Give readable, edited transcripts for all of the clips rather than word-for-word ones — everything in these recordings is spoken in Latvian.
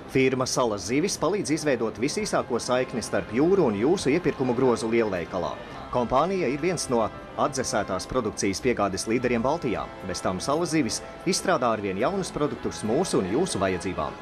Firma Salas zivis palīdz izveidot visīsāko saikni starp jūru un jūsu iepirkumu grozu lielveikalā. Kompānija ir viens no atdzesētās produkcijas piegādes līderiem Baltijā. Bez tam Salas zivis izstrādā arvien jaunus produktus mūsu un jūsu vajadzībām.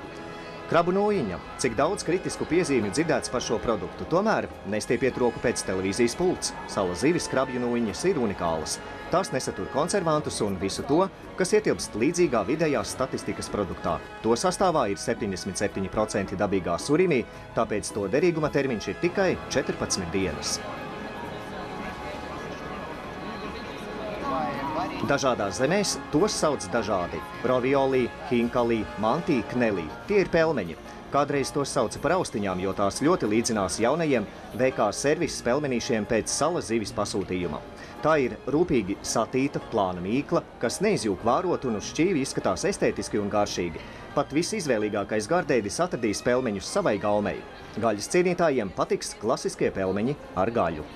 Krabu nūjiņa. Cik daudz kritisku piezīmju dzirdēts par šo produktu, tomēr nestiepiet roku pēc televīzijas pults. Salas zivis krabju nūjiņas ir unikālas. Tās nesatur konservantus un visu to, kas ietilpst līdzīgā vidējās statistikas produktā. To sastāvā ir 77% dabīgā surimī, tāpēc to derīguma termiņš ir tikai 14 dienas. Dažādās zemēs tos sauc dažādi – roviolī, hinkalī, mantī, knelī. Tie ir pelmeņi. Kādreiz tos sauca par austiņām, jo tās ļoti līdzinās jaunajiem VK servises pelmenīšiem pēc salas zivis pasūtījuma. Tā ir rūpīgi satīta, plāna mīkla, kas neizjūk vārot un uz šķīvi izskatās estētiski un garšīgi. Pat visizvēlīgākais gardēdis atradīs pelmeņus savai gaumei. Gaļas cienītājiem patiks klasiskie pelmeņi ar gaļu.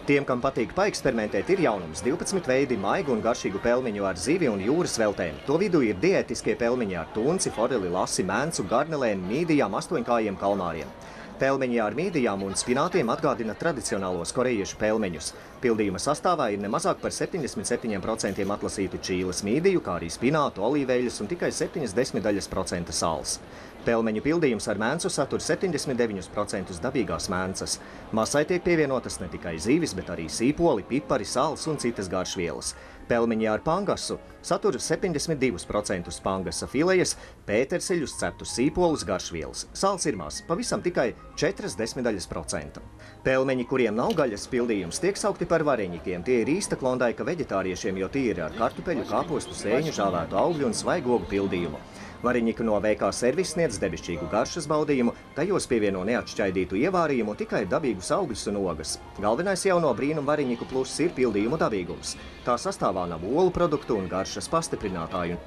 Tiem, kam patīk paeksperimentēt, ir jaunums 12 veidi maigu un garšīgu pelmeņu ar zivi un jūras veltēm. To vidū ir diētiskie pelmeņi ar tunci, foreli, lasi, mēncu, garnelēm, mīdijām, astoņkājiem, kalmāriem. Pelmeņi ar mīdijām un spinātiem atgādina tradicionālos korejiešu pelmeņus. Pildījuma sastāvā ir nemazāk par 77% atlasītu čīles mīdiju, kā arī spinātu, olīveļas un tikai 0,7% sāls. Pelmeņu pildījums ar mēncu satur 79% dabīgās mēncas. Masai tiek pievienotas ne tikai zivis, bet arī sīpoli, pipari, sāls un citas garšvielas. Pelmeņi ar pangasu satur 72% pangasa filejas, pēterseļus, ceptus sīpolus, garšvielas. Sāls ir maz, pavisam tikai 0,4%. Pelmeņi, kuriem nav gaļas pildījums, tiek saukti par vareņikiem. Tie ir īsta klondaika veģetāriešiem, jo tie ir ar kartupeļu, kāpostu, sēņu, žāvētu augļu un svaigogu pildījumu. Variņiki no VK servis sniedz debišķīgu garšas baudījumu, tajos pievieno neatšķaidītu ievārījumu, tikai dabīgus augļus un ogas. Galvenais jauno brīnumu variņiku pluss ir pildījumu dabīgums. Tā sastāvā nav olu produktu un garšas pastiprinātāju.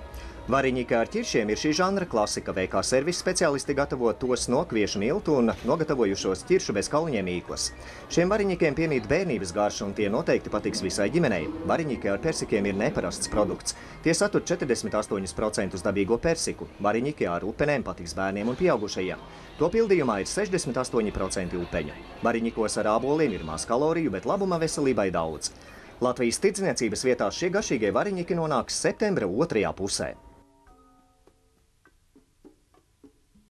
Variņiki ar ķiršiem ir šī žanra klasika. VK servis speciālisti gatavo tos no kviešu miltu un nogatavojušos ķiršu bez kauliņiem mīklas. Šiem variņikiem piemīt bērnības garša un tie noteikti patiks visai ģimenei. Variņiki ar persikiem ir neparasts produkts. Tie satur 48% dabīgo persiku. Variņiki ar upenēm patiks bērniem un pieaugušajiem. To pildījumā ir 68% upeņu. Variņikos ar āboliem ir maz kaloriju, bet labuma veselībai daudz. Latvijas tirdzniecības vietās šie garšīgie variņiki nonāks septembra otrajā pusē.